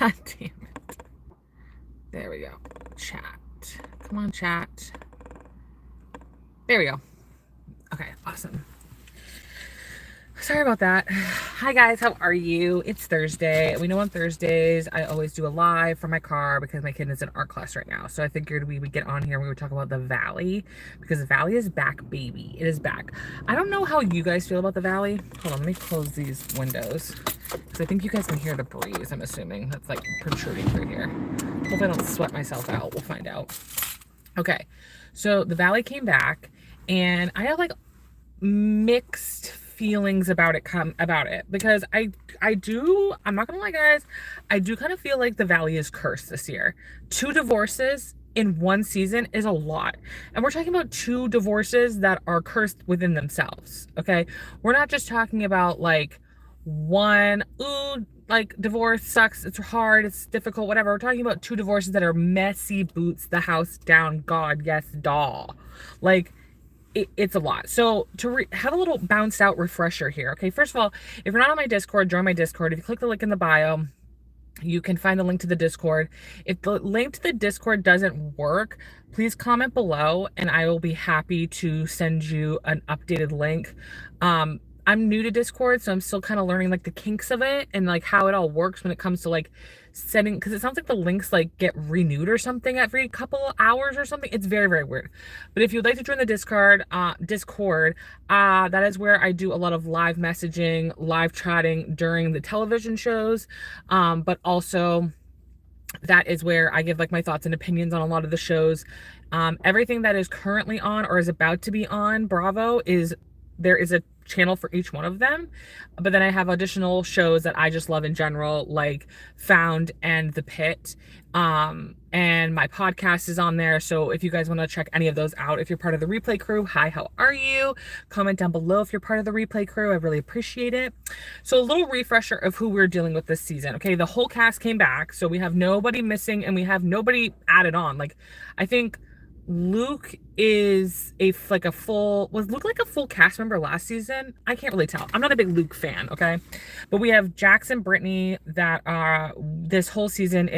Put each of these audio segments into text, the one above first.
God damn it. There we go. Chat. Come on, chat. There we go. Okay, awesome. Sorry about that. Hi guys, how are you? It's Thursday. We know on Thursdays I always do a live from my car because my kid is in art class right now. So I figured we would get on here and we would talk about the Valley because the Valley is back, baby. It is back. I don't know how you guys feel about the Valley. Hold on, let me close these windows because I think you guys can hear the breeze, I'm assuming. That's like protruding through here. Hope I don't sweat myself out. We'll find out. Okay, so the Valley came back and I have like mixed feelings about it because I'm not gonna lie guys, I do kind of feel like the Valley is cursed this year. 2 divorces in one season is a lot, and we're talking about 2 divorces that are cursed within themselves. Okay, we're not just talking about like one, ooh, like divorce sucks, it's hard, it's difficult, whatever. We're talking about 2 divorces that are messy, boots the house down, god yes, doll. Like it's a lot. So to have a little bounced out refresher here. Okay, first of all, if you're not on my Discord, join my Discord. If you click the link in the bio, you can find the link to the Discord. If the link to the Discord doesn't work, please comment below and I will be happy to send you an updated link. I'm new to Discord, so I'm still kind of learning like the kinks of it and like how it all works when it comes to like setting, because it sounds like the links like get renewed or something every couple of hours or something. It's very, very weird. But if you'd like to join the Discord, that is where I do a lot of live messaging, live chatting during the television shows, but also that is where I give like my thoughts and opinions on a lot of the shows. Everything that is currently on or is about to be on Bravo there is a channel for each one of them, but then I have additional shows that I just love in general, like Found and The Pit, and my podcast is on there. So if you guys want to check any of those out, if you're part of the replay crew, hi, how are you? Comment down below if you're part of the replay crew. I really appreciate it. So a little refresher of who we're dealing with this season. Okay, the whole cast came back, so we have nobody missing and we have nobody added on. Like I think Luke is was Luke like a full cast member last season? I can't really tell. I'm not a big Luke fan, okay? But we have Jax and Brittany that this whole season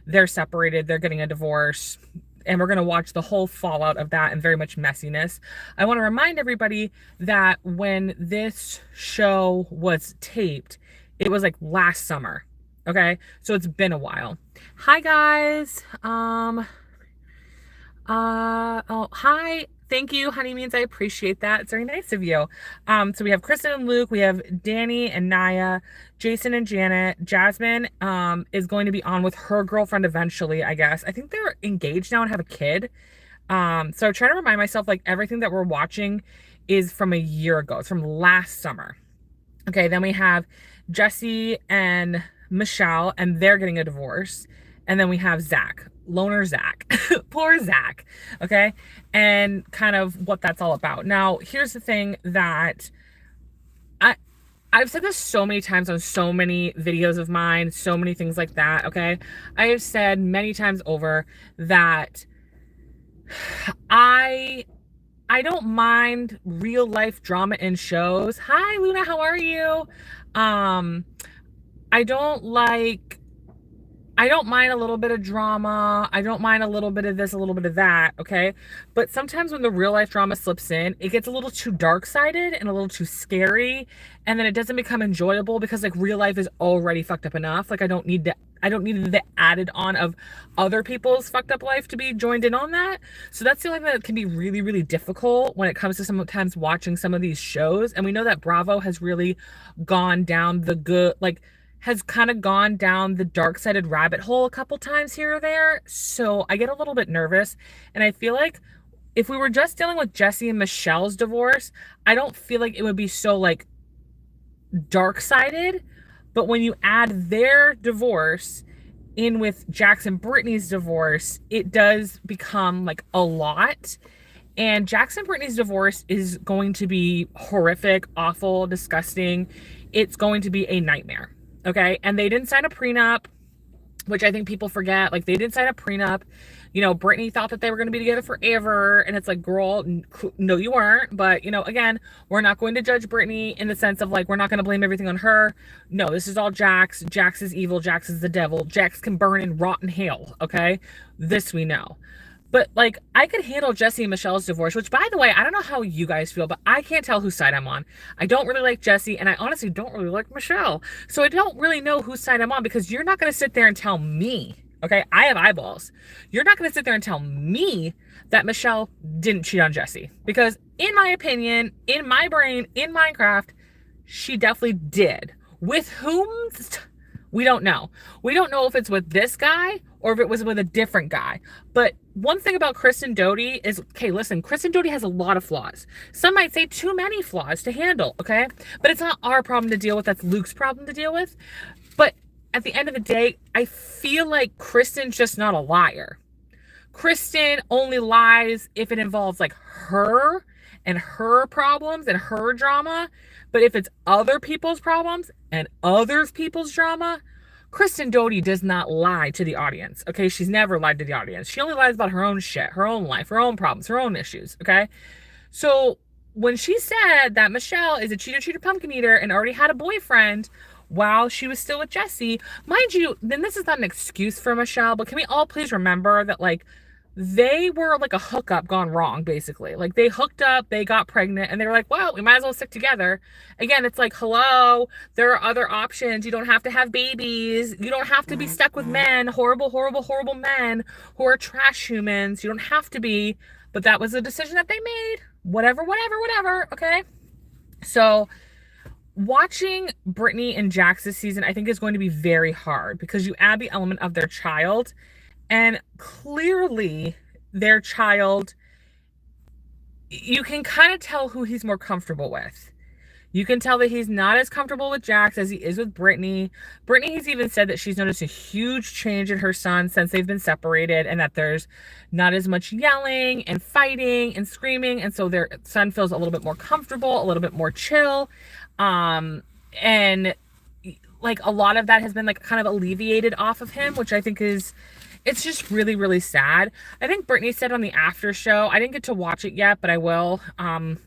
they're separated, they're getting a divorce, and we're going to watch the whole fallout of that and very much messiness. I want to remind everybody that when this show was taped, it was like last summer, okay? So it's been a while. Hi guys. Oh, hi. Thank you, honey means I appreciate that. It's very nice of you. So we have Kristen and Luke, we have Danny and Naya, Jason and Janet. Jasmine is going to be on with her girlfriend eventually, I guess. I think they're engaged now and have a kid. So I'm trying to remind myself like everything that we're watching is from a year ago. It's from last summer. Okay, then we have Jesse and Michelle, and they're getting a divorce. And then we have Zach. Loner Zach. Poor Zach. Okay, and kind of what that's all about. Now here's the thing that I've said this so many times on so many videos of mine, so many things like that. Okay, I have said many times over that I don't mind real life drama in shows. Hi Luna, how are you? I don't mind a little bit of drama. I don't mind a little bit of this, a little bit of that, okay? But sometimes when the real life drama slips in, it gets a little too dark-sided and a little too scary, and then it doesn't become enjoyable because like real life is already fucked up enough. Like I don't need the added on of other people's fucked up life to be joined in on that. So that's the only thing that can be really, really difficult when it comes to sometimes watching some of these shows. And we know that Bravo has really gone down has kind of gone down the dark-sided rabbit hole a couple times here or there. So I get a little bit nervous. And I feel like if we were just dealing with Jesse and Michelle's divorce, I don't feel like it would be so like dark-sided. But when you add their divorce in with Jax and Brittany's divorce, it does become like a lot. And Jax and Brittany's divorce is going to be horrific, awful, disgusting. It's going to be a nightmare. Okay, and they didn't sign a prenup. which I think people forget. Like, they didn't sign a prenup. You know, Brittany thought that they were going to be together forever. And it's like, girl, no, you weren't. But, you know, again, we're not going to judge Brittany in the sense of like, we're not going to blame everything on her. No, this is all Jax. Jax is evil. Jax is the devil. Jax can burn in rotten hell. Okay. This we know. But like, I could handle Jesse and Michelle's divorce, which, by the way, I don't know how you guys feel, but I can't tell whose side I'm on. I don't really like Jesse, and I honestly don't really like Michelle. So I don't really know whose side I'm on, because you're not going to sit there and tell me, okay? I have eyeballs. You're not going to sit there and tell me that Michelle didn't cheat on Jesse. Because in my opinion, in my brain, in Minecraft, she definitely did. With whom? We don't know. We don't know if it's with this guy or if it was with a different guy. But one thing about Kristen Doute is, okay, listen, Kristen Doute has a lot of flaws. Some might say too many flaws to handle, okay? But it's not our problem to deal with. That's Luke's problem to deal with. But at the end of the day, I feel like Kristen's just not a liar. Kristen only lies if it involves like her and her problems and her drama. But if it's other people's problems and other people's drama, Kristen Doute does not lie to the audience, okay? She's never lied to the audience. She only lies about her own shit, her own life, her own problems, her own issues, okay? So when she said that Michelle is a cheater, pumpkin eater and already had a boyfriend while she was still with Jesse, mind you, then this is not an excuse for Michelle, but can we all please remember that, like, they were like a hookup gone wrong, basically. Like, they hooked up, they got pregnant, and they were like, well, we might as well stick together. Again, it's like, hello, there are other options. You don't have to have babies. You don't have to be stuck with men, horrible, horrible, horrible men who are trash humans. You don't have to be, but that was a decision that they made. Whatever, okay? So watching Brittany and Jax this season, I think, is going to be very hard, because you add the element of their child. And clearly, their child, you can kind of tell who he's more comfortable with. You can tell that he's not as comfortable with Jax as he is with Brittany. Brittany has even said that she's noticed a huge change in her son since they've been separated, and that there's not as much yelling and fighting and screaming. And so their son feels a little bit more comfortable, a little bit more chill. And like, a lot of that has been like kind of alleviated off of him, which I think is... it's just really, really sad. I think Brittany said on the after show, I didn't get to watch it yet, but I will. I'm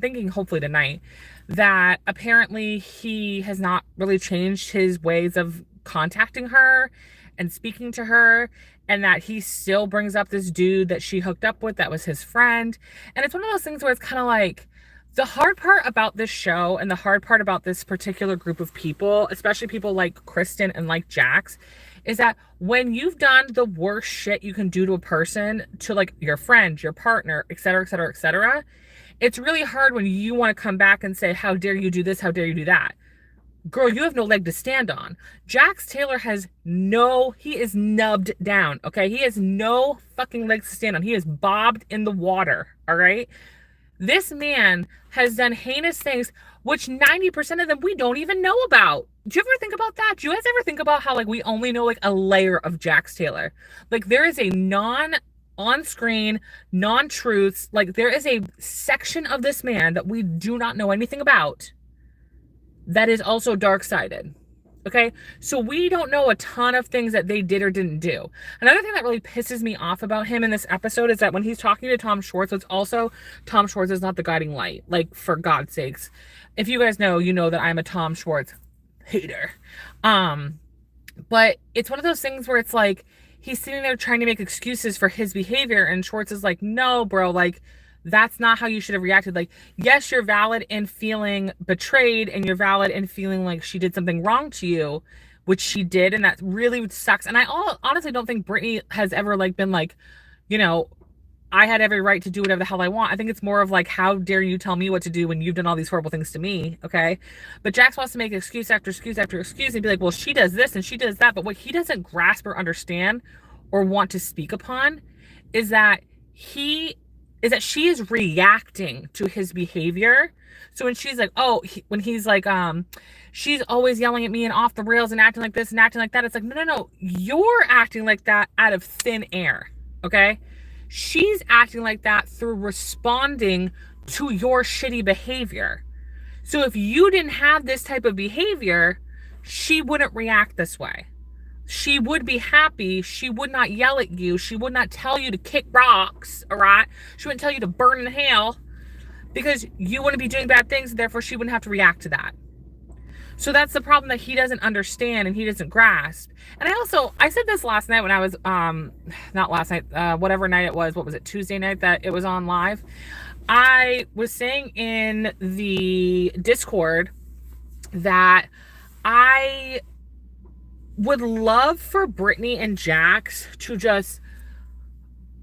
thinking hopefully tonight, that apparently he has not really changed his ways of contacting her and speaking to her, and that he still brings up this dude that she hooked up with that was his friend. And it's one of those things where it's kind of like, the hard part about this show and the hard part about this particular group of people, especially people like Kristen and like Jax, is that when you've done the worst shit you can do to a person, to like your friend, your partner, etc., etc., etc., it's really hard when you want to come back and say, how dare you do this? How dare you do that? Girl, you have no leg to stand on. Jax Taylor he is nubbed down, okay? He has no fucking legs to stand on. He is bobbed in the water, all right? This man has done heinous things, which 90% of them we don't even know about. Do you ever think about that? Do you guys ever think about how, like, we only know like a layer of Jax Taylor? Like, there is a on-screen, non-truths. Like, there is a section of this man that we do not know anything about that is also dark-sided. Okay, so we don't know a ton of things that they did or didn't do. Another thing that really pisses me off about him in this episode is that when he's talking to Tom Schwartz, it's also, Tom Schwartz is not the guiding light. Like, for God's sakes. If you guys know, you know that I'm a Tom Schwartz hater. But it's one of those things where it's like, he's sitting there trying to make excuses for his behavior, and Schwartz is like, no, bro, like, that's not how you should have reacted. Like, yes, you're valid in feeling betrayed, and you're valid in feeling like she did something wrong to you, which she did, and that really sucks. And I honestly don't think Brittany has ever like been like, you know, I had every right to do whatever the hell I want. I think it's more of like, how dare you tell me what to do when you've done all these horrible things to me, okay? But Jax wants to make excuse after excuse after excuse and be like, well, she does this and she does that. But what he doesn't grasp or understand or want to speak upon is that she is reacting to his behavior. So when she's like, when he's like, she's always yelling at me and off the rails and acting like this and acting like that, it's like, no, you're acting like that out of thin air, okay? She's acting like that through responding to your shitty behavior. So if you didn't have this type of behavior, she wouldn't react this way. she would be happy. She would not yell at you. She would not tell you to kick rocks, all right? She wouldn't tell you to burn in hell because you wouldn't be doing bad things, and therefore she wouldn't have to react to that. So that's the problem that he doesn't understand and he doesn't grasp. And I said this last night when I was, not last night, whatever night it was, what was it, Tuesday night that it was on live? I was saying in the Discord that I would love for Brittany and Jax to just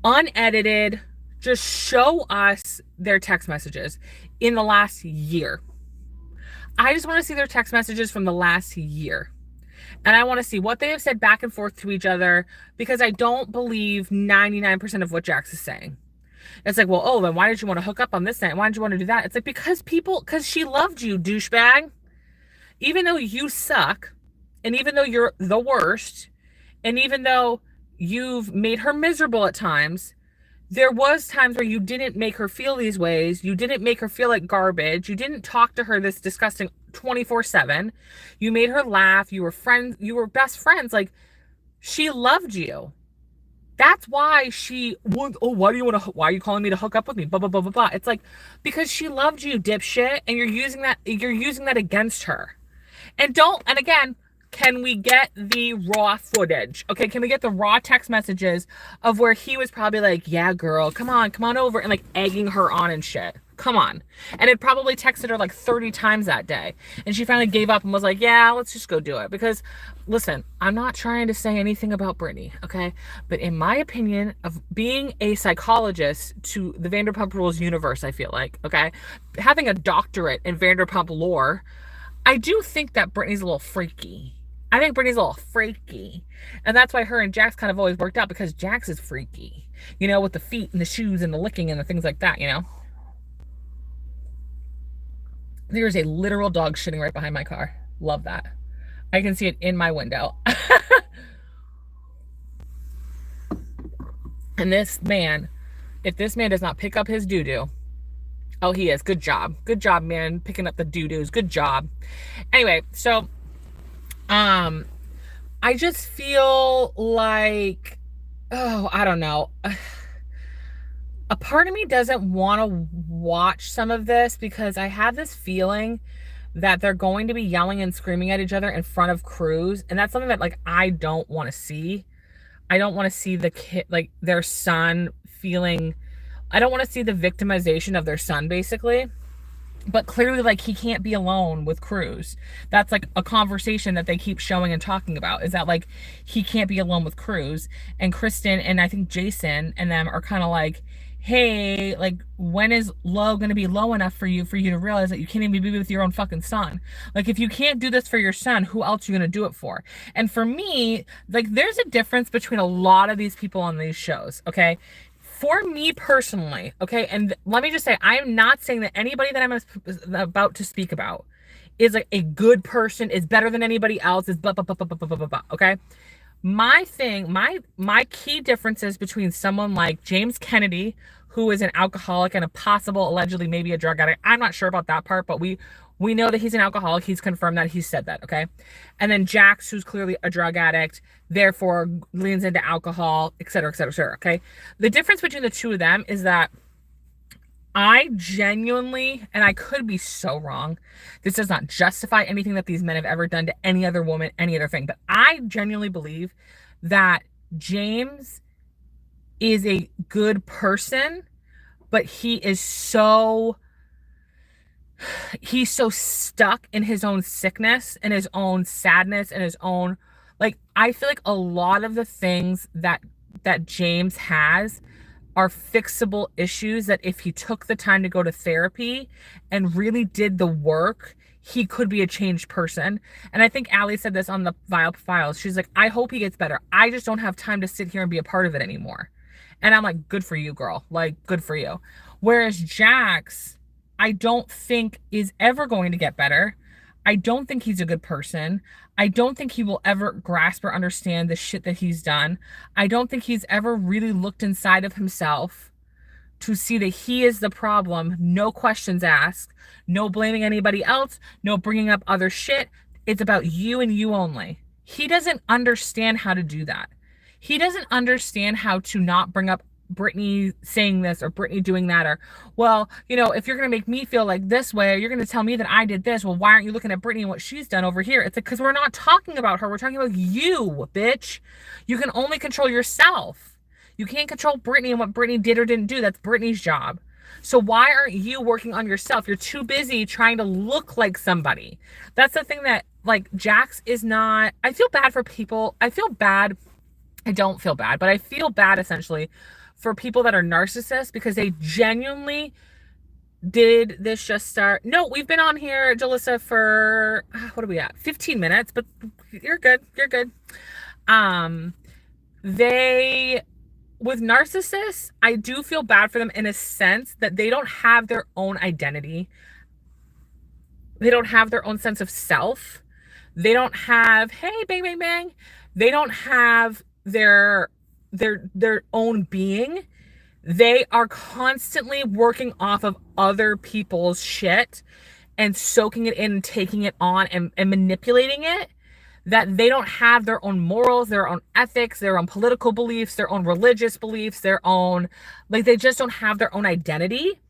unedited, just show us their text messages in the last year. I just want to see their text messages from the last year. And I want to see what they have said back and forth to each other, because I don't believe 99% of what Jax is saying. It's like, well, oh, then why did you want to hook up on this night? Why did you want to do that? It's like, because she loved you, douchebag. Even though you suck, and even though you're the worst, and even though you've made her miserable at times, there was times where you didn't make her feel these ways. You didn't make her feel like garbage. You didn't talk to her this disgusting 24/7. You made her laugh. You were friends. You were best friends. Like, she loved you. That's why she wants, oh, why are you calling me to hook up with me? Blah, blah, blah, blah, blah. It's like, because she loved you, dipshit. And you're using that against her. And again, can we get the raw footage? Okay, can we get the raw text messages of where he was probably like, yeah, girl, come on over, and like egging her on and shit. Come on. And it probably texted her like 30 times that day. And she finally gave up and was like, yeah, let's just go do it. Because, listen, I'm not trying to say anything about Brittany, okay? But in my opinion, of being a psychologist to the Vanderpump Rules universe, I feel like, okay? Having a doctorate in Vanderpump lore, I do think that Brittany's a little freaky. I think Brittany's a little freaky. And that's why her and Jax kind of always worked out, because Jax is freaky. You know, with the feet and the shoes and the licking and the things like that, you know? There's a literal dog shitting right behind my car. Love that. I can see it in my window. And this man, if this man does not pick up his doo-doo, oh, he is. Good job. Good job, man, picking up the doo-doos. Good job. Anyway, so I just feel like, oh, I don't know. A part of me doesn't want to watch some of this, because I have this feeling that they're going to be yelling and screaming at each other in front of Cruz. And that's something that, like, I don't want to see. I don't want to see the kid, like, their son feeling, I don't want to see the victimization of their son, basically. But clearly, like, he can't be alone with Cruz. That's like a conversation that they keep showing and talking about, is that, like, he can't be alone with Cruz. And Kristen and I think Jason and them are kind of like, hey, like, when is low going to be low enough for you to realize that you can't even be with your own fucking son? Like, if you can't do this for your son, who else are you going to do it for? And for me, like, there's a difference between a lot of these people on these shows, okay? For me personally, okay, and let me just say, I am not saying that anybody that I'm about to speak about is like a good person, is better than anybody else, is blah, blah, blah, blah, blah, blah, blah, blah, okay? My key differences between someone like James Kennedy, who is an alcoholic and a possible, allegedly, maybe a drug addict. I'm not sure about that part, but we know that he's an alcoholic. He's confirmed that. He said that, okay? And then Jax, who's clearly a drug addict, therefore leans into alcohol, et cetera, et cetera, et cetera, okay? The difference between the two of them is that I genuinely, and I could be so wrong, this does not justify anything that these men have ever done to any other woman, any other thing, but I genuinely believe that James is a good person, but he's so stuck in his own sickness and his own sadness and his own, like, I feel like a lot of the things that James has are fixable issues that if he took the time to go to therapy and really did the work, he could be a changed person. And I think Allie said this on the Vile Files. She's like, I hope he gets better. I just don't have time to sit here and be a part of it anymore. And I'm like, good for you, girl. Like, good for you. Whereas Jax, I don't think is ever going to get better. I don't think he's a good person. I don't think he will ever grasp or understand the shit that he's done. I don't think he's ever really looked inside of himself to see that he is the problem. No questions asked. No blaming anybody else. No bringing up other shit. It's about you and you only. He doesn't understand how to do that. He doesn't understand how to not bring up Brittany saying this or Brittany doing that, or, well, if you're going to make me feel like this way, or you're going to tell me that I did this, well, why aren't you looking at Brittany and what she's done over here? It's like, because we're not talking about her. We're talking about you, bitch. You can only control yourself. You can't control Brittany and what Brittany did or didn't do. That's Brittany's job. So why aren't you working on yourself? You're too busy trying to look like somebody. That's the thing that, like, Jax is not. I feel bad for people. I feel bad. I don't feel bad, but I feel bad essentially for people that are narcissists, because they genuinely did this just start. No, we've been on here, Jalissa, for what are we at? 15 minutes, but you're good. You're good. They, with narcissists, I do feel bad for them in a sense that they don't have their own identity. They don't have their own sense of self. They don't have, hey, bang, bang, bang. They don't have their own being. They are constantly working off of other people's shit and soaking it in and taking it on and manipulating it, that they don't have their own morals, their own ethics, their own political beliefs, their own religious beliefs, their own, like, they just don't have their own identity.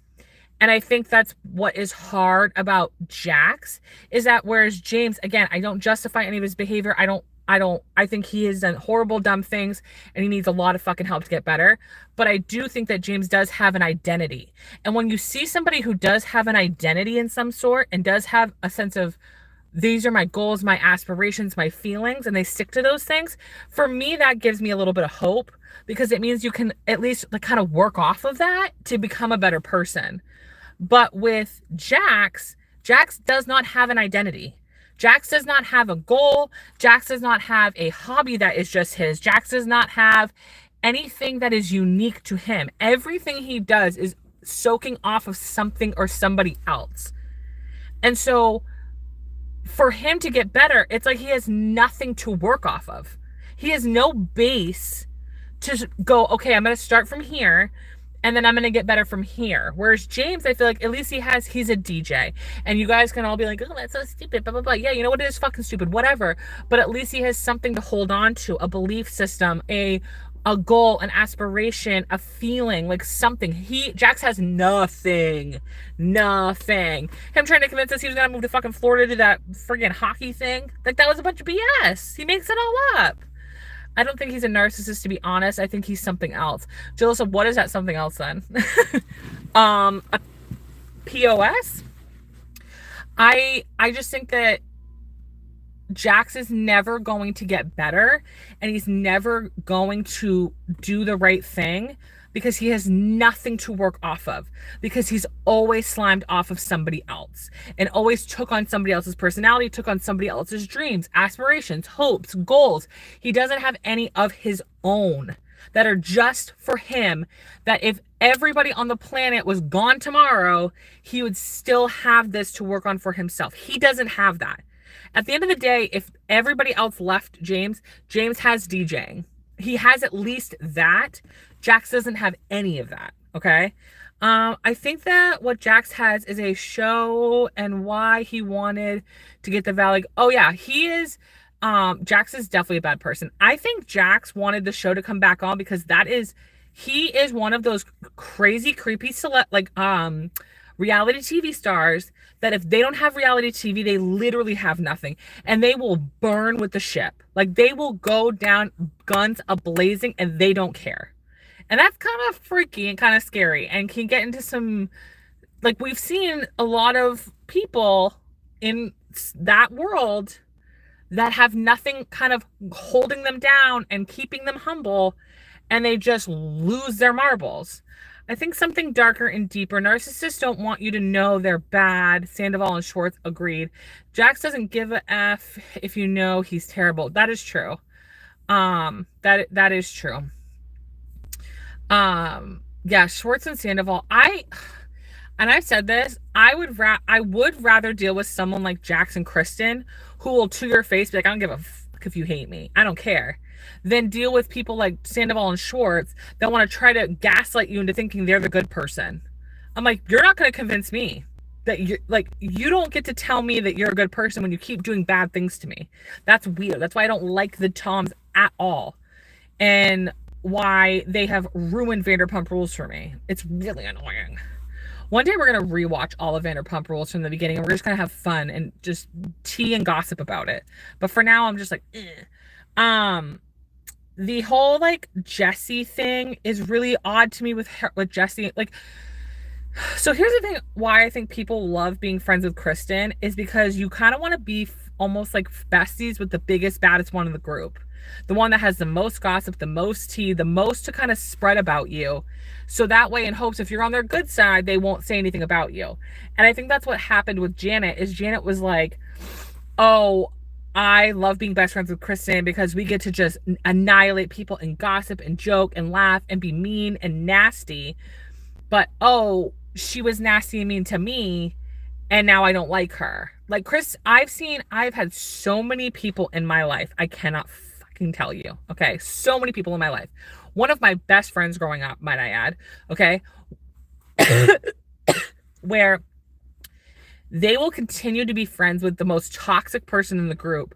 And I think that's what is hard about Jax, is that whereas James, again, I don't justify any of his behavior. I think he has done horrible, dumb things and he needs a lot of fucking help to get better. But I do think that James does have an identity. And when you see somebody who does have an identity in some sort and does have a sense of, these are my goals, my aspirations, my feelings, and they stick to those things, for me, that gives me a little bit of hope, because it means you can at least, like, kind of work off of that to become a better person. But with Jax does not have an identity. Jax does not have a goal. Jax does not have a hobby that is just his. Jax does not have anything that is unique to him. Everything he does is soaking off of something or somebody else. And so for him to get better, it's like he has nothing to work off of. He has no base to go, okay, I'm going to start from here, and then I'm going to get better from here. Whereas James, I feel like at least he's a DJ. And you guys can all be like, oh, that's so stupid, blah, blah, blah. Yeah, you know what? It is fucking stupid, whatever. But at least he has something to hold on to, a belief system, a goal, an aspiration, a feeling, like something. Jax has nothing. Nothing. Him trying to convince us he was going to move to fucking Florida to do that friggin' hockey thing. Like, that was a bunch of BS. He makes it all up. I don't think he's a narcissist, to be honest. I think he's something else. Jalissa, what is that something else then? A POS? I just think that Jax is never going to get better, and he's never going to do the right thing, because he has nothing to work off of, because he's always slimed off of somebody else and always took on somebody else's personality, took on somebody else's dreams, aspirations, hopes, goals. He doesn't have any of his own that are just for him, that if everybody on the planet was gone tomorrow, he would still have this to work on for himself. He doesn't have that. At the end of the day, if everybody else left James has DJing. He has at least that. Jax doesn't have any of that, okay? I think that what Jax has is a show, and why he wanted to get the Valley. Oh, yeah, he is... Jax is definitely a bad person. I think Jax wanted the show to come back on because he is one of those crazy, creepy, reality TV stars that if they don't have reality TV, they literally have nothing. And they will burn with the ship. Like, they will go down guns a-blazing and they don't care. And that's kind of freaky and kind of scary, and can get into some, like, we've seen a lot of people in that world that have nothing kind of holding them down and keeping them humble, and they just lose their marbles. I think something darker and deeper. Narcissists don't want you to know they're bad. Sandoval and Schwartz agreed. Jax doesn't give a F if you know he's terrible. That is true. That is true. Yeah, Schwartz and Sandoval. I've said this, I would rather deal with someone like Jax and Kristen, who will to your face be like, I don't give a fuck if you hate me, I don't care, than deal with people like Sandoval and Schwartz that want to try to gaslight you into thinking they're the good person. I'm like, you're not going to convince me. that you like, you don't get to tell me that you're a good person when you keep doing bad things to me. That's weird. That's why I don't like the Toms at all. And why they have ruined Vanderpump Rules for me. It's really annoying. One day we're going to rewatch all of Vanderpump Rules from the beginning, and we're just going to have fun and just tea and gossip about it. But for now, I'm just like, eh. The whole like Jesse thing is really odd to me with Jesse. Like, so here's the thing why I think people love being friends with Kristen is because you kind of want to be almost like besties with the biggest, baddest one in the group. The one that has the most gossip, the most tea, the most to kind of spread about you. So that way, in hopes if you're on their good side, they won't say anything about you. And I think that's what happened with Janet, is Janet was like, oh, I love being best friends with Kristen because we get to just annihilate people and gossip and joke and laugh and be mean and nasty. But, oh, she was nasty and mean to me, and now I don't like her. Like, Chris, I've had so many people in my life, I cannot fucking tell you, okay? So many people in my life. One of my best friends growing up, might I add, okay? Where they will continue to be friends with the most toxic person in the group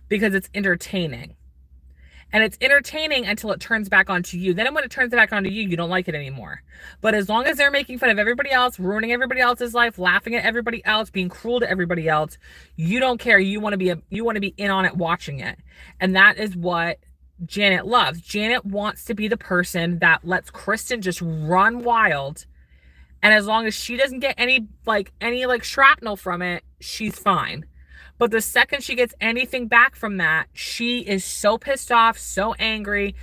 because it's entertaining. And it's entertaining until it turns back onto you. Then when it turns back onto you, you don't like it anymore. But as long as they're making fun of everybody else, ruining everybody else's life, laughing at everybody else, being cruel to everybody else, you don't care. You want to be in on it, watching it. And that is what Janet loves. Janet wants to be the person that lets Kristen just run wild. And as long as she doesn't get any shrapnel from it, she's fine. But the second she gets anything back from that, she is so pissed off, so angry.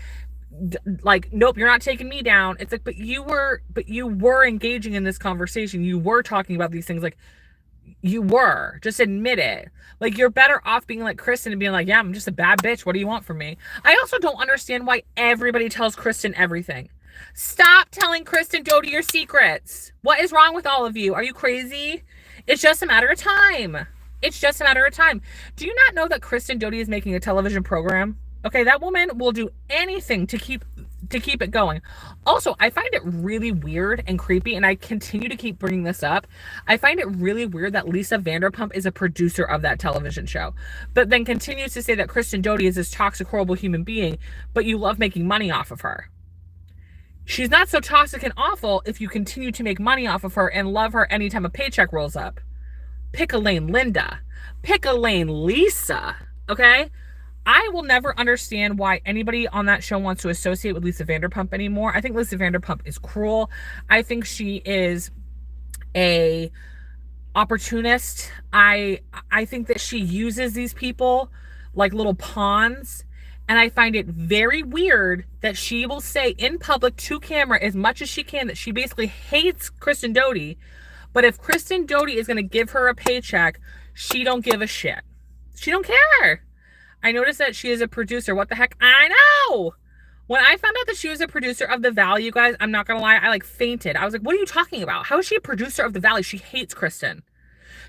Like, nope, you're not taking me down. It's like, but you were engaging in this conversation. You were talking about these things. Like, you were. Just admit it. Like, you're better off being like Kristen and being like, yeah, I'm just a bad bitch. What do you want from me? I also don't understand why everybody tells Kristen everything. Stop telling Kristen, Doute, your secrets. What is wrong with all of you? Are you crazy? It's just a matter of time. It's just a matter of time. Do you not know that Kristen Doute is making a television program? Okay, that woman will do anything to keep it going. Also, I find it really weird and creepy, and I continue to keep bringing this up. I find it really weird that Lisa Vanderpump is a producer of that television show, but then continues to say that Kristen Doute is this toxic, horrible human being, but you love making money off of her. She's not so toxic and awful if you continue to make money off of her and love her anytime a paycheck rolls up. Pick a lane, Linda. Pick a lane, Lisa. Okay? I will never understand why anybody on that show wants to associate with Lisa Vanderpump anymore. I think Lisa Vanderpump is cruel. I think she is a opportunist. I think that she uses these people like little pawns. And I find it very weird that she will say in public to camera as much as she can that she basically hates Kristen Doute. But if Kristen Doute is going to give her a paycheck, she don't give a shit. She don't care. I noticed that she is a producer. What the heck? I know. When I found out that she was a producer of The Valley, you guys, I'm not going to lie, I like fainted. I was like, what are you talking about? How is she a producer of The Valley? She hates Kristen.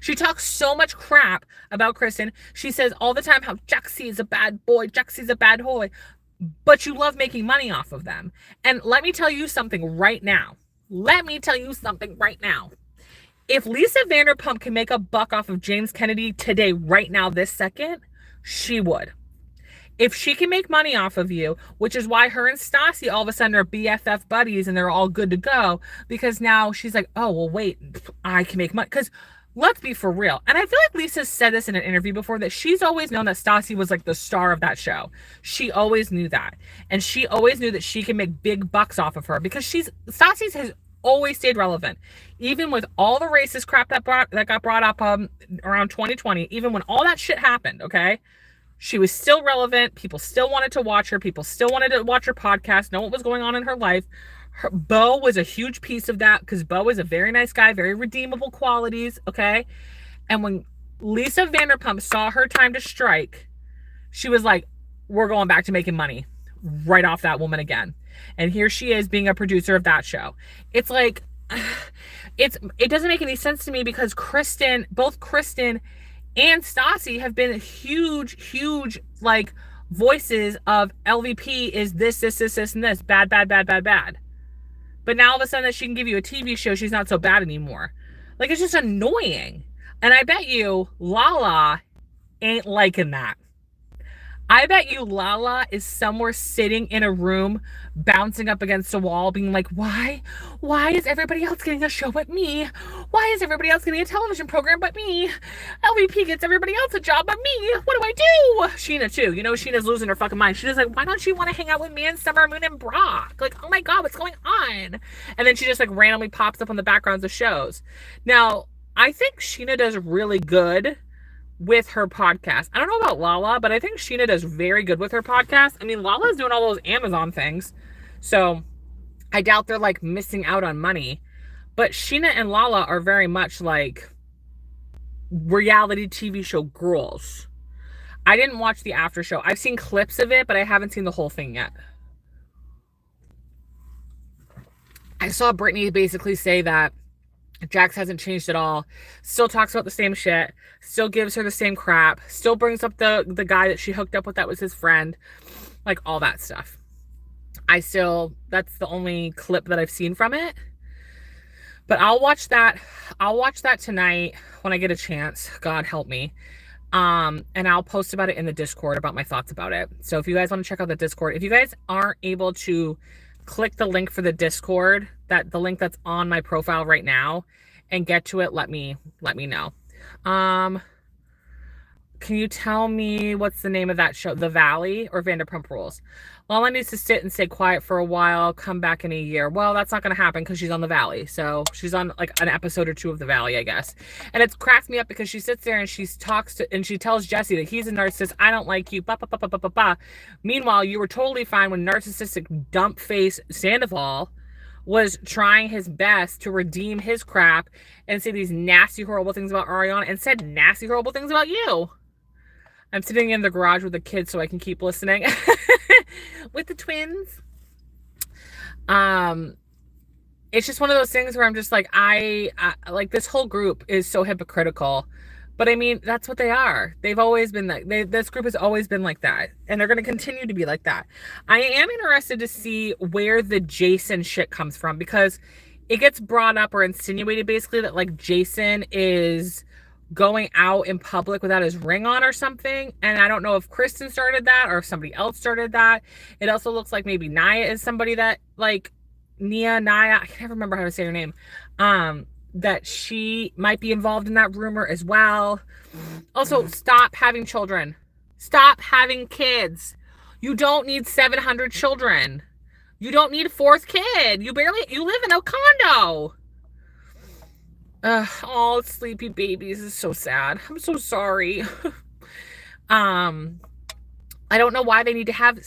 She talks so much crap about Kristen. She says all the time how Jaxie is a bad boy. Jaxie's a bad boy. But you love making money off of them. And let me tell you something right now. If Lisa Vanderpump can make a buck off of James Kennedy today, right now, this second, she would. If she can make money off of you, which is why her and Stassi all of a sudden are BFF buddies and they're all good to go, because now she's like, oh, well, wait, I can make money. Because let's be for real. And I feel like Lisa said this in an interview before, that she's always known that Stassi was like the star of that show. She always knew that. And she always knew that she can make big bucks off of her because Stassi's has always stayed relevant. Even with all the racist crap that got brought up around 2020, even when all that shit happened, okay? She was still relevant. People still wanted to watch her. People still wanted to watch her podcast, know what was going on in her life. Beau was a huge piece of that because Beau is a very nice guy, very redeemable qualities, okay? And when Lisa Vanderpump saw her time to strike, she was like, we're going back to making money right off that woman again. And here she is being a producer of that show. It's like, it doesn't make any sense to me because both Kristen and Stassi have been huge, like, voices of LVP is this, and this. Bad. But now all of a sudden that she can give you a TV show, she's not so bad anymore. Like, it's just annoying. And I bet you Lala ain't liking that. I bet you Lala is somewhere sitting in a room, bouncing up against a wall, being like, why? Why is everybody else getting a show but me? Why is everybody else getting a television program but me? LVP gets everybody else a job but me. What do I do? Scheana, too. You know, Sheena's losing her fucking mind. Sheena's like, why don't you want to hang out with me and Summer Moon and Brock? Like, oh my God, what's going on? And then she just like randomly pops up on the backgrounds of shows. Now, I think Scheana does really good with her podcast. I don't know about Lala, but I think Scheana does very good with her podcast. I mean, Lala's doing all those Amazon things, so I doubt they're like missing out on money. But Scheana and Lala are very much like reality TV show girls. I didn't watch the after show. I've seen clips of it, but I haven't seen the whole thing yet. I saw Brittany basically say that Jax hasn't changed at all, still talks about the same shit, still gives her the same crap, still brings up the guy that she hooked up with that was his friend, like all that stuff. That's the only clip that I've seen from it. But I'll watch that tonight when I get a chance. God help me. And I'll post about it in the Discord, about my thoughts about it. So if you guys want to check out the Discord, if you guys aren't able to click the link for the Discord, the link that's on my profile right now, and get to it, let me know. Can you tell me what's the name of that show? The Valley or Vanderpump Rules? Lala needs to sit and stay quiet for a while, come back in a year. Well, that's not going to happen because she's on The Valley. So she's on like an episode or two of The Valley, I guess. And it's cracked me up because she sits there and she tells Jesse that he's a narcissist. I don't like you. Ba, ba, ba, ba, ba, ba, ba. Meanwhile, you were totally fine when narcissistic dump face Sandoval was trying his best to redeem his crap and say these nasty, horrible things about Ariana and said nasty, horrible things about you. I'm sitting in the garage with the kids so I can keep listening with the twins. It's just one of those things where I'm just like, I like, this whole group is so hypocritical, but I mean, that's what they are. They've always been like, this group has always been like that, and they're going to continue to be like that. I am interested to see where the Jason shit comes from, because it gets brought up or insinuated basically that like Jason is going out in public without his ring on or something. And I don't know if Kristen started that or if somebody else started that. It also looks like maybe Naya is somebody that like Naya, I can't remember how to say her name, that she might be involved in that rumor as well. Also, stop having children. Stop having kids. You don't need 700 children. You don't need a fourth kid. You live in a condo. Oh, sleepy babies is so sad. I'm so sorry. I don't know why they need to have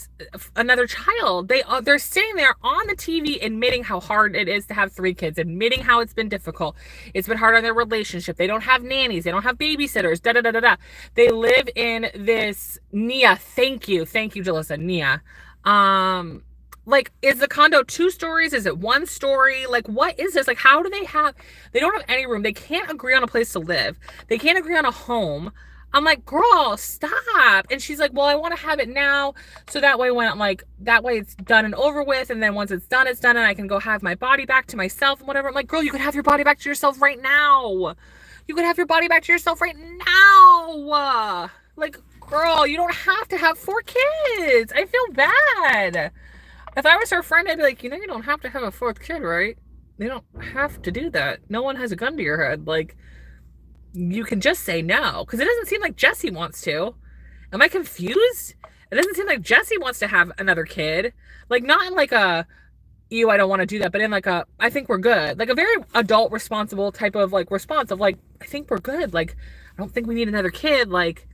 another child. They're sitting there on the TV admitting how hard it is to have 3 kids, admitting how it's been difficult. It's been hard on their relationship. They don't have nannies. They don't have babysitters. Da da da da da. They live in this Nia. Thank you, Jalissa. Nia. Like, is the condo 2 stories? Is it 1 story? Like, what is this? Like, how do they don't have any room. They can't agree on a place to live. They can't agree on a home. I'm like, girl, stop. And she's like, well, I want to have it now. So that way it's done and over with. And then once it's done, and I can go have my body back to myself and whatever. I'm like, girl, you could have your body back to yourself right now. You could have your body back to yourself right now. Like, girl, you don't have to have 4 kids. I feel bad. If I was her friend, I'd be like, you don't have to have a 4th kid, right? You don't have to do that. No one has a gun to your head. Like, you can just say no. Because it doesn't seem like Jesse wants to. Am I confused? It doesn't seem like Jesse wants to have another kid. Like, not in like a, ew, I don't want to do that, but in like a, I think we're good. Like a very adult, responsible type of like response of like, I think we're good. Like, I don't think we need another kid. Like,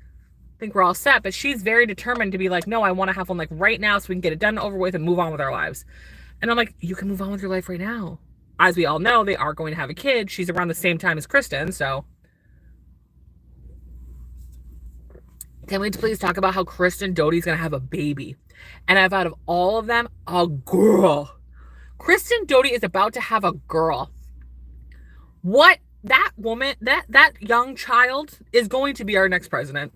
I think we're all set. But she's very determined to be like, no, I want to have one like right now so we can get it done, over with, and move on with our lives. And I'm like, you can move on with your life right now. As we all know, they are going to have a kid. She's around the same time as Kristen, so. Can we please talk about how Kristen Doute's going to have a baby? And out of all of them, a girl. Kristen Doute is about to have a girl. What? That woman, that young child is going to be our next president.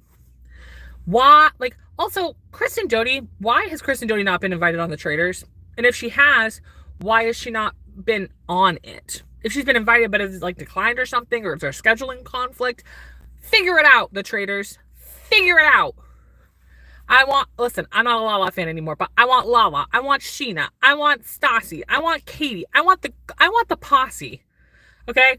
Why? Like, also, Kristen Doute, why has Kristen Doute not been invited on the Traitors? And if she has, why has she not been on it? if she's been invited but is like declined or something, or if there's scheduling conflict. Figure it out, the traders. Figure it out. Listen, I'm not a Lala fan anymore, but I want Lala. I want Scheana. I want Stassi. I want Katie. I want the posse. Okay?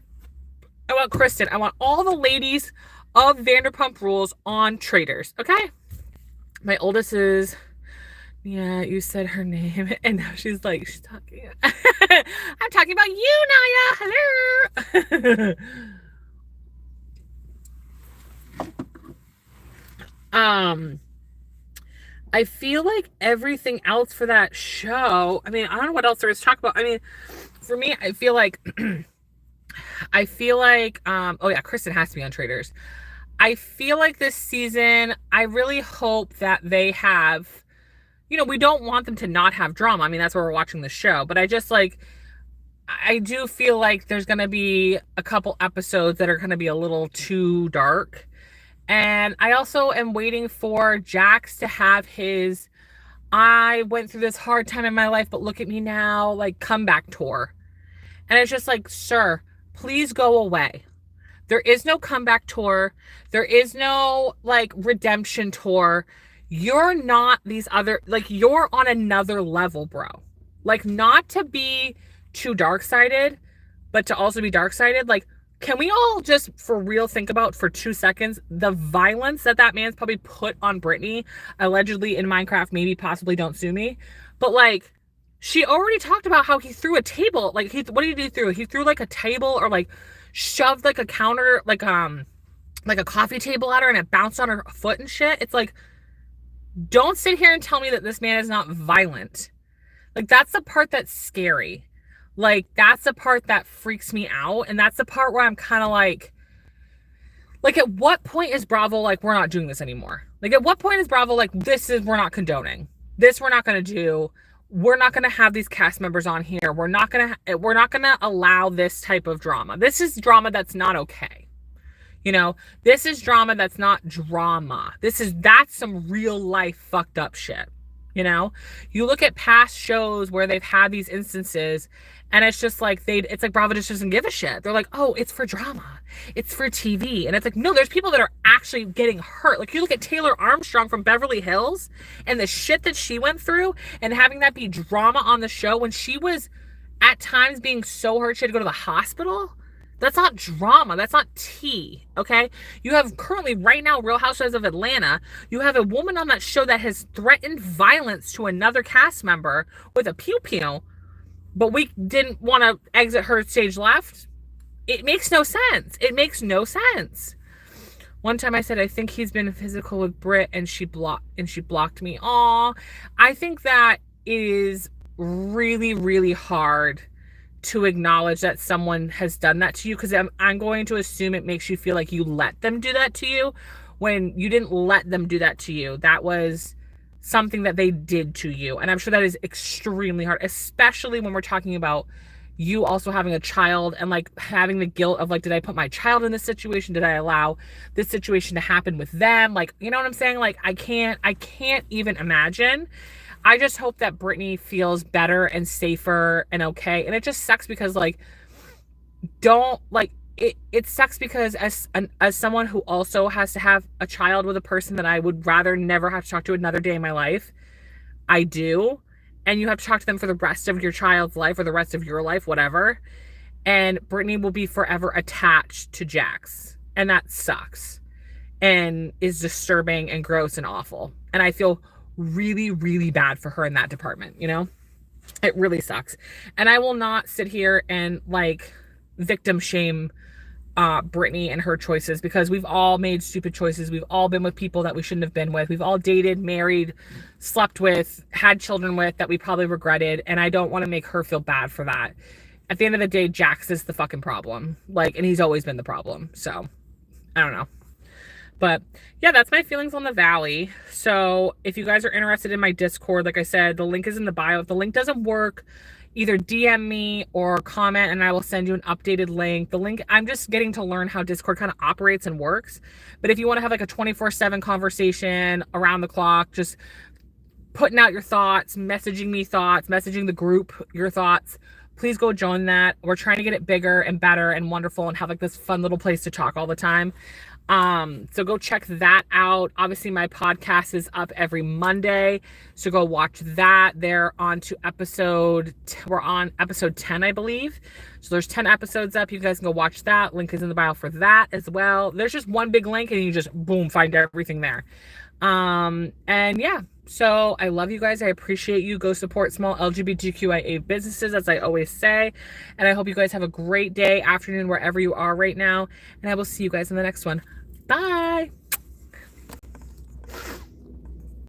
I want Kristen. I want all the ladies of Vanderpump Rules on traders. Okay? My oldest is, yeah, you said her name, and now she's talking. I'm talking about you, Naya. Hello. I feel like everything else for that show, I mean, I don't know what else there is to talk about. I mean, for me, I feel like, oh yeah, Kristen has to be on Traders. I feel like this season, I really hope that they have, we don't want them to not have drama. I mean, that's why we're watching the show, but I do feel like there's going to be a couple episodes that are going to be a little too dark. And I also am waiting for Jax to have his, I went through this hard time in my life, but look at me now, comeback tour. And it's just sir, please go away. There is no comeback tour. There is no, redemption tour. You're not these other, you're on another level, bro. Not to be too dark-sided, but to also be dark-sided. Can we all just for real think about for 2 seconds the violence that man's probably put on Brittany, allegedly in Minecraft, maybe possibly, don't sue me. But she already talked about how he threw a table. What did he do? He threw a table or shoved a counter, a coffee table at her and it bounced on her foot and shit. It's don't sit here and tell me that this man is not violent. That's the part that's scary. That's the part that freaks me out. And that's the part where I'm kind of at what point is Bravo we're not doing this anymore? At what point is Bravo we're not condoning. This we're not going to do. We're not going to have these cast members on here. We're not going to allow this type of drama. This is drama that's not okay. This is drama that's not drama. That's some real life fucked up shit. You look at past shows where they've had these instances and it's just it's Bravo just doesn't give a shit. They're oh, it's for drama. It's for TV. And it's no, there's people that are actually getting hurt. You look at Taylor Armstrong from Beverly Hills and the shit that she went through and having that be drama on the show when she was at times being so hurt she had to go to the hospital. That's not drama. That's not tea, okay? You have currently, right now, Real Housewives of Atlanta, you have a woman on that show that has threatened violence to another cast member with a pew-pew, but we didn't want to exit her stage left. It makes no sense. It makes no sense. One time I said, I think he's been physical with Britt, and she blocked me. Aw, I think that is really, really hard to acknowledge that someone has done that to you, because I'm going to assume it makes you feel like you let them do that to you when you didn't let them do that to you. That was something that they did to you. And I'm sure that is extremely hard, especially when we're talking about you also having a child and having the guilt of did I put my child in this situation? Did I allow this situation to happen with them? You know what I'm saying? I can't even imagine. I just hope that Brittany feels better and safer and okay. And it just sucks because it sucks because as someone who also has to have a child with a person that I would rather never have to talk to another day in my life, I do. And you have to talk to them for the rest of your child's life or the rest of your life, whatever. And Brittany will be forever attached to Jax. And that sucks and is disturbing and gross and awful. And I feel really, really bad for her in that department, It really sucks. And I will not sit here and victim shame Brittany and her choices, because we've all made stupid choices. We've all been with people that we shouldn't have been with. We've all dated, married, slept with, had children with that we probably regretted. And I don't want to make her feel bad for that. At the end of the day, Jax is the fucking problem. And he's always been the problem. So I don't know. But yeah, that's my feelings on the Valley. So if you guys are interested in my Discord, like I said, the link is in the bio. If the link doesn't work, either DM me or comment and I will send you an updated link. The link, I'm just getting to learn how Discord kind of operates and works. But if you want to have a 24/7 conversation around the clock, just putting out your thoughts, messaging me thoughts, messaging the group your thoughts, please go join that. We're trying to get it bigger and better and wonderful and have like this fun little place to talk all the time. So go check that out. Obviously my podcast is up every Monday, so go watch that. We're on episode 10, I believe. So there's 10 episodes up. You guys can go watch that. Link is in the bio for that as well. There's just one big link and you just boom, find everything there. And yeah, so I love you guys. I appreciate you. Go support small LGBTQIA businesses, as I always say. And I hope you guys have a great day, afternoon, wherever you are right now. And I will see you guys in the next one. Bye.